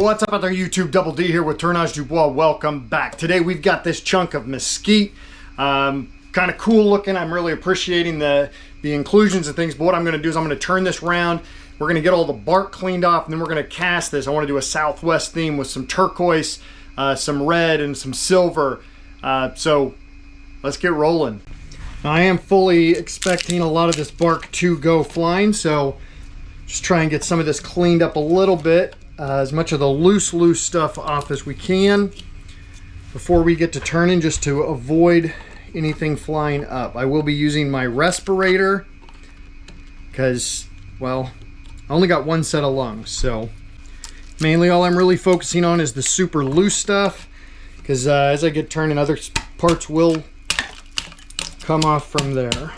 what's up out there YouTube? Double D here with Tournage Dubois. Welcome back. Today we've got this chunk of mesquite. Kind of cool looking. I'm really appreciating the inclusions and things, but what I'm going to do is I'm going to turn this around. We're going to get all the bark cleaned off, and then we're going to cast this. I want to do a southwest theme with some turquoise, some red, and some silver. So let's get rolling. Now, I am fully expecting a lot of this bark to go flying, so just try and get some of this cleaned up a little bit. As much of the loose stuff off as we can before we get to turning, just to avoid anything flying up. I will be using my respirator because, well, I only got one set of lungs, so mainly all I'm really focusing on is the super loose stuff, because as I get turning, other parts will come off from there.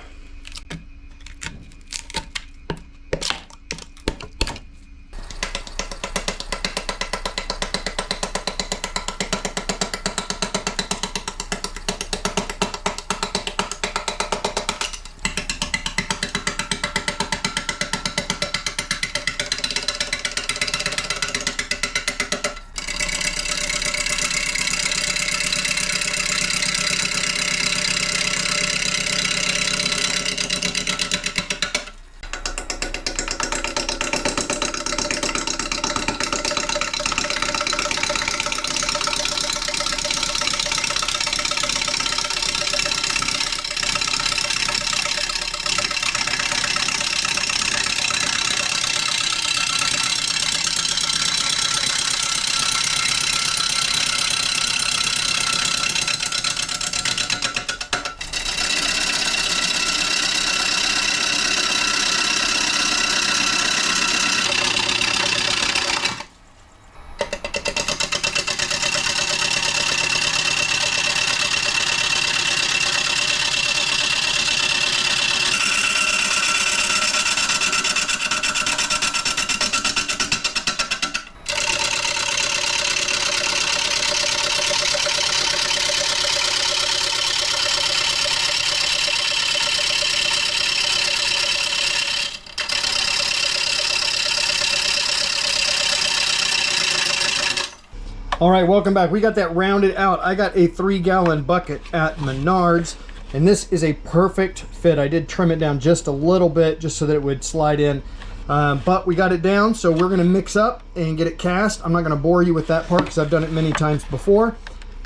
All right, welcome back. We got that rounded out. I got a 3-gallon bucket at Menards, and this is a perfect fit. I did trim it down just a little bit just so that it would slide in, but we got it down, so we're gonna mix up and get it cast. I'm not gonna bore you with that part because I've done it many times before,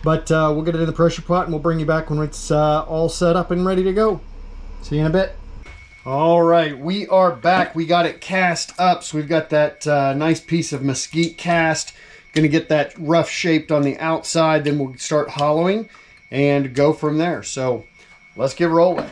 but we'll get it in the pressure pot and we'll bring you back when it's all set up and ready to go. See you in a bit. All right, we are back. We got it cast up, so we've got that nice piece of mesquite cast. Gonna get that rough shaped on the outside, then we'll start hollowing and go from there. So let's get rolling.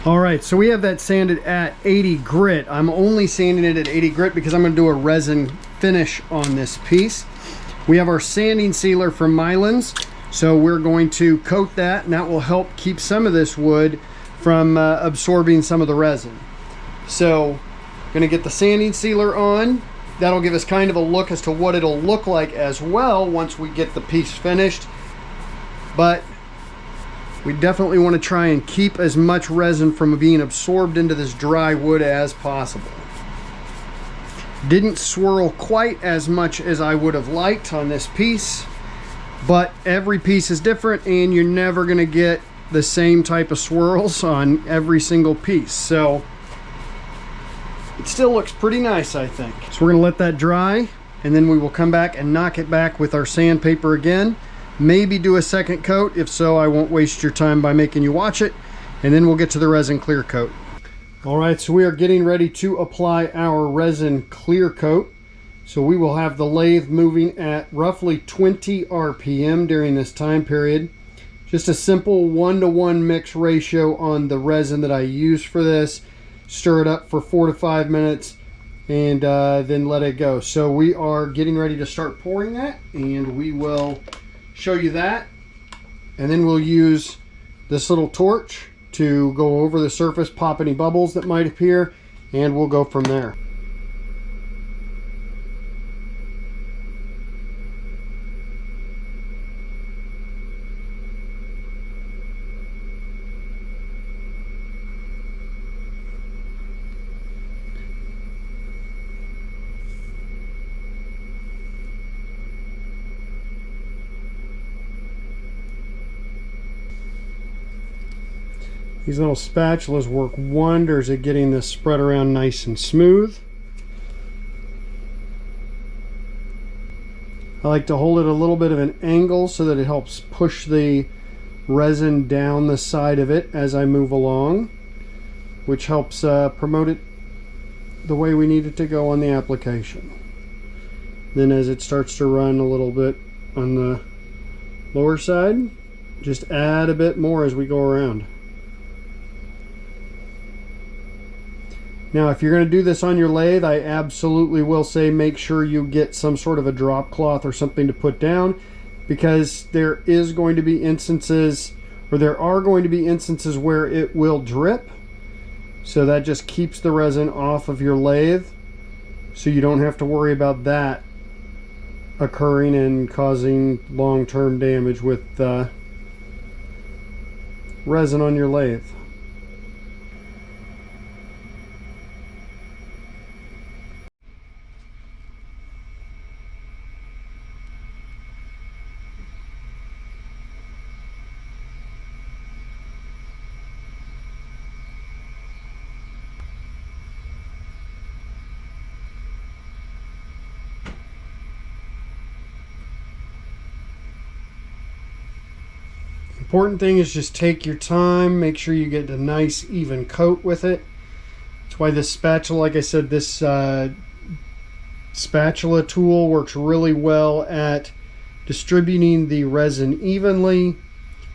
All right, so we have that sanded at 80 grit. I'm only sanding it at 80 grit because I'm going to do a resin finish on this piece. We have our sanding sealer from Mylan's, so we're going to coat that, and that will help keep some of this wood from absorbing some of the resin. So going to get the sanding sealer on. That'll give us kind of a look as to what it'll look like as well once we get the piece finished. But we definitely want to try and keep as much resin from being absorbed into this dry wood as possible. Didn't swirl quite as much as I would have liked on this piece, but every piece is different and you're never going to get the same type of swirls on every single piece. So it still looks pretty nice, I think. So we're going to let that dry, and then we will come back and knock it back with our sandpaper again. Maybe do a second coat. If so, I won't waste your time by making you watch it, and then we'll get to the resin clear coat. All right, so we are getting ready to apply our resin clear coat. So we will have the lathe moving at roughly 20 RPM during this time period. Just a simple 1-to-1 mix ratio on the resin that I use for this. Stir it up for 4 to 5 minutes and then let it go. So we are getting ready to start pouring that, and we will show you that, and then we'll use this little torch to go over the surface, pop any bubbles that might appear, and we'll go from there. These little spatulas work wonders at getting this spread around nice and smooth. I like to hold it a little bit of an angle so that it helps push the resin down the side of it as I move along, which helps promote it the way we need it to go on the application. Then as it starts to run a little bit on the lower side, just add a bit more as we go around. Now, if you're going to do this on your lathe, I absolutely will say make sure you get some sort of a drop cloth or something to put down, because there is going to be instances, or there are going to be instances where it will drip. So that just keeps the resin off of your lathe, so you don't have to worry about that occurring and causing long-term damage with resin on your lathe. Important thing is just take your time, make sure you get a nice even coat with it. That's why this spatula, like I said, this spatula tool works really well at distributing the resin evenly.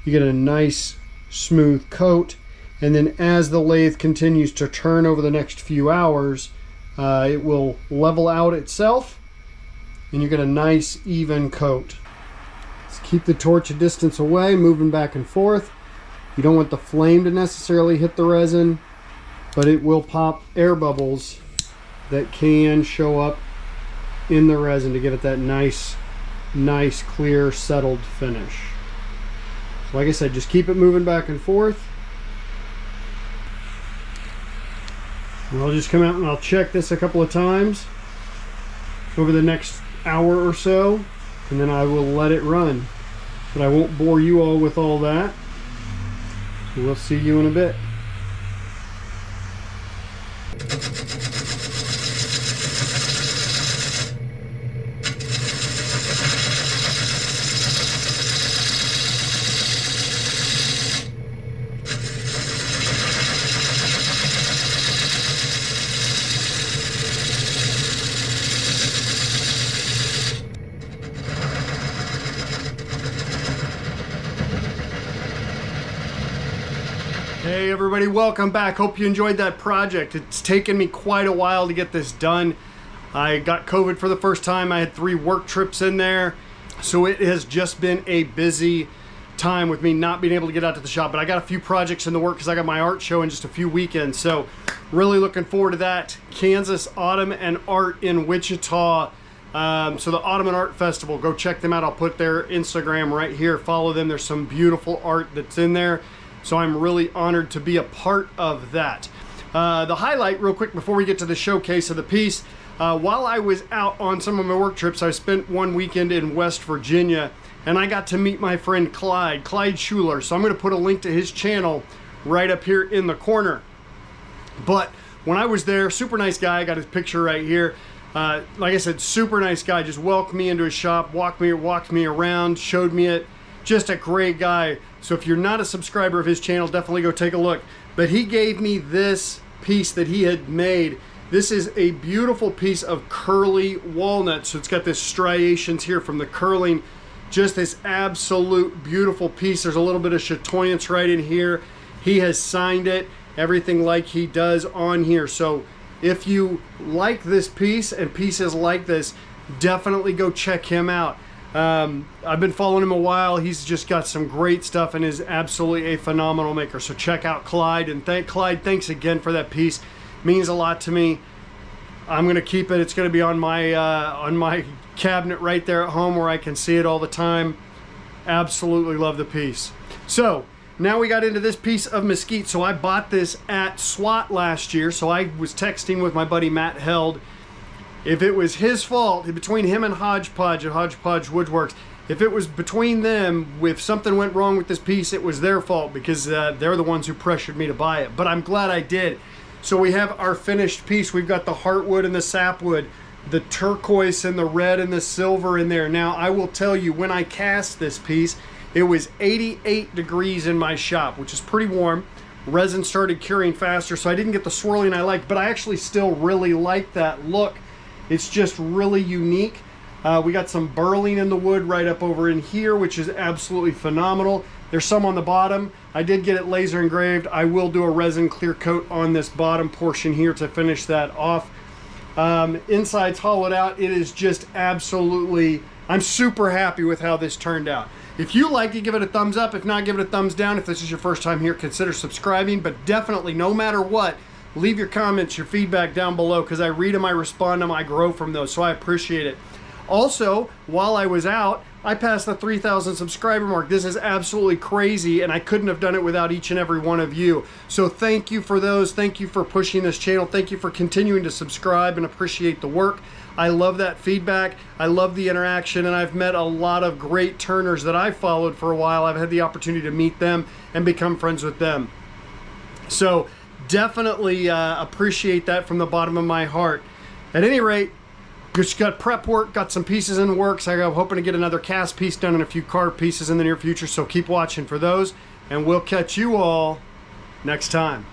You get a nice smooth coat, and then as the lathe continues to turn over the next few hours, it will level out itself and you get a nice even coat. Keep the torch a distance away, moving back and forth. You don't want the flame to necessarily hit the resin, but it will pop air bubbles that can show up in the resin to give it that nice clear settled finish. So like I said, just keep it moving back and forth. And I'll just come out and I'll check this a couple of times over the next hour or so, and then I will let it run. But I won't bore you all with all that. So we'll see you in a bit. Hey everybody, welcome back. Hope you enjoyed that project. It's taken me quite a while to get this done. I got COVID for the first time. I had 3 work trips in there. So it has just been a busy time with me not being able to get out to the shop. But I got a few projects in the work because I got my art show in just a few weekends. So really looking forward to that. Kansas Autumn and Art in Wichita. So the Autumn and Art Festival, go check them out. I'll put their Instagram right here. Follow them. There's some beautiful art that's in there. So I'm really honored to be a part of that. The highlight real quick before we get to the showcase of the piece, while I was out on some of my work trips, I spent one weekend in West Virginia and I got to meet my friend Clyde Schuler. So I'm going to put a link to his channel right up here in the corner. But when I was there, super nice guy. I got his picture right here. Like I said, super nice guy. Just welcomed me into his shop, walked me around, showed me it. Just a great guy. So if you're not a subscriber of his channel, definitely go take a look. But he gave me this piece that he had made. This is a beautiful piece of curly walnut. So it's got this striations here from the curling. Just this absolute beautiful piece. There's a little bit of chatoyance right in here. He has signed it, everything like he does on here. So if you like this piece and pieces like this, definitely go check him out. I've been following him a while. He's just got some great stuff and is absolutely a phenomenal maker. So check out Clyde, and Clyde, thanks again for that piece. Means a lot to me. I'm gonna keep it. It's gonna be on my cabinet right there at home where I can see it all the time. Absolutely love the piece. So now we got into this piece of Mesquite. So I bought this at SWAT last year. So I was texting with my buddy Matt Held. If it was his fault, between him and Hodgepodge at Hodgepodge Woodworks, if it was between them, if something went wrong with this piece, it was their fault because they're the ones who pressured me to buy it. But I'm glad I did. So we have our finished piece. We've got the heartwood and the sapwood, the turquoise and the red and the silver in there. Now, I will tell you, when I cast this piece, it was 88 degrees in my shop, which is pretty warm. Resin started curing faster, so I didn't get the swirling I liked, but I actually still really like that look. It's just really unique. We got some burling in the wood right up over in here, which is absolutely phenomenal. There's some on the bottom. I did get it laser engraved. I will do a resin clear coat on this bottom portion here to finish that off. Inside's hollowed out. It is just absolutely, I'm super happy with how this turned out. If you like it, give it a thumbs up. If not, give it a thumbs down. If this is your first time here, consider subscribing. But definitely, no matter what, leave your comments, your feedback down below, because I read them, I respond to them, I grow from those, so I appreciate it. Also, while I was out, I passed the 3,000 subscriber mark. This is absolutely crazy, and I couldn't have done it without each and every one of you. So thank you for those. Thank you for pushing this channel. Thank you for continuing to subscribe and appreciate the work. I love that feedback. I love the interaction, and I've met a lot of great turners that I've followed for a while. I've had the opportunity to meet them and become friends with them. So definitely appreciate that from the bottom of my heart. At any rate, just got prep work, got some pieces in the works. I'm hoping to get another cast piece done and a few carved pieces in the near future, so keep watching for those, and we'll catch you all next time.